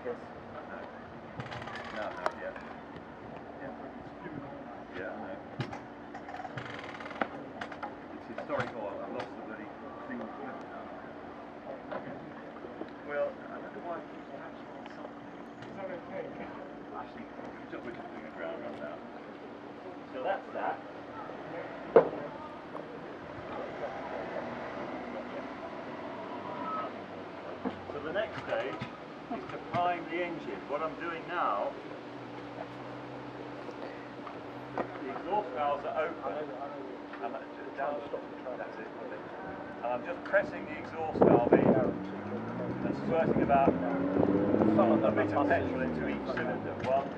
Yes. No, yeah. Yeah, I know. It's historical. I've lost the bloody thing. Well, I don't know why people actually want something. Is that okay? Actually, we're just doing a ground run now. So that's that. So the next stage is to prime the engine. What I'm doing now, the exhaust valves are open. And just down the stop the track. That's it. And I'm just pressing the exhaust valve in and squirting about a bit of petrol into each cylinder. One.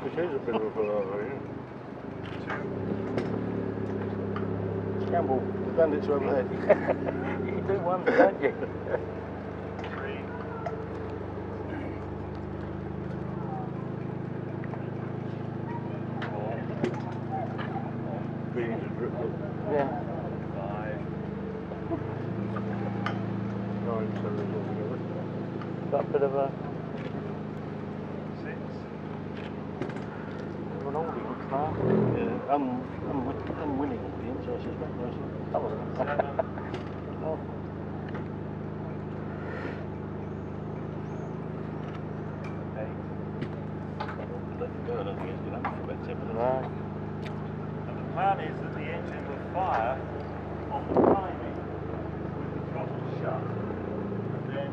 It is a bit of a palaver, yeah. Two. Campbell, the bandits are overhead. You do wonder, don't you? Three. Four. Yeah. 5. 9 cylinders altogether. Got a bit of a 6. an oldie looks like. Yeah, unwilling audience, I suspect, mostly. Some of them. 7. Oh. 8. Let it go, I don't think it's going to happen for about 10 minutes. No. And the plan is that the engine will fire on the priming with the throttle shut. And then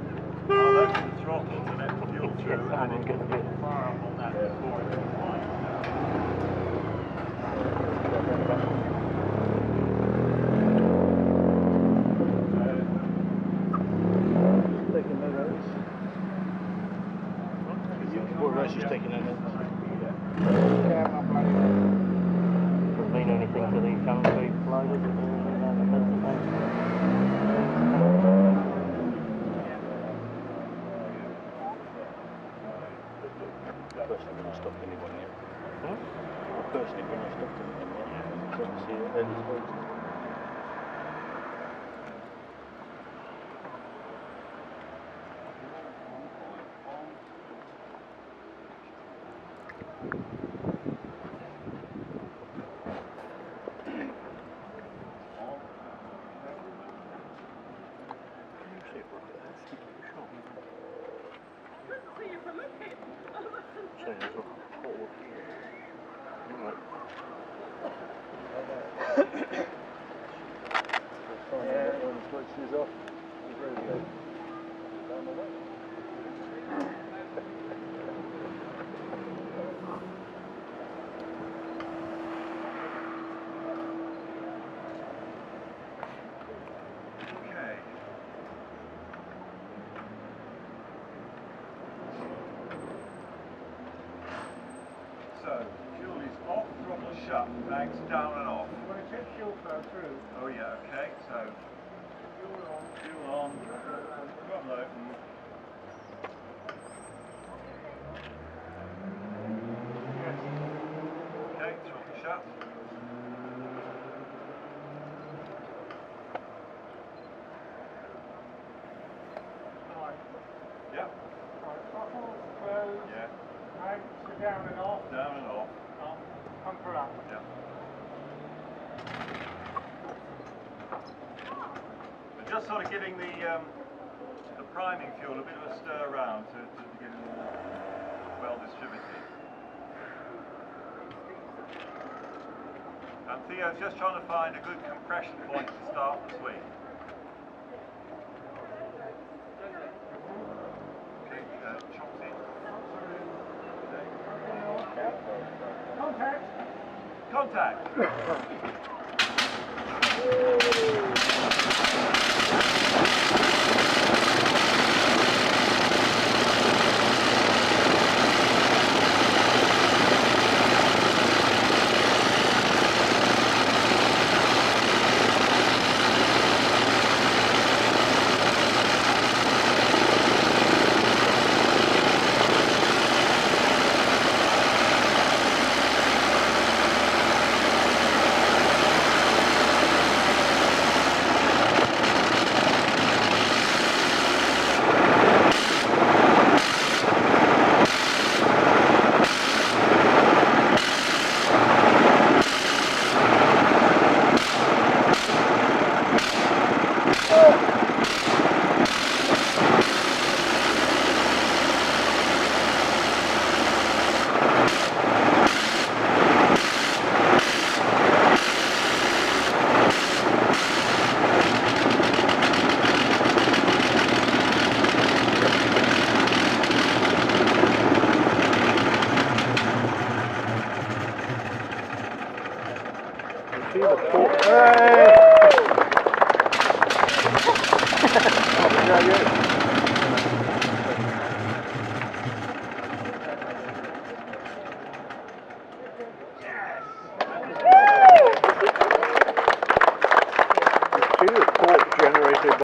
I'll open the throttle to let fuel through and it will fire up on that before it flies Taking no notes. What race is taking no notes? Doesn't mean anything to these young people, does it? Personally, when I stopped anyone yet. Personally, when I stopped anyone yet, I don't see it early stages. Switches off. He's ready to go. Down the way. Okay. So, fuel is off, throttle shut, bags down and off. When it says fuel flow through, Oh yeah, okay, so fuel on, throttle open. Okay, throttle shut. Yep. throttle closed, Yeah. right, so down and off, Down and off. pumper up. Yeah. But just sort of giving the priming fuel a bit of a stir around to get it all well distributed. And Theo's just trying to find a good compression point to start the swing. Okay, chops in. Contact! that you?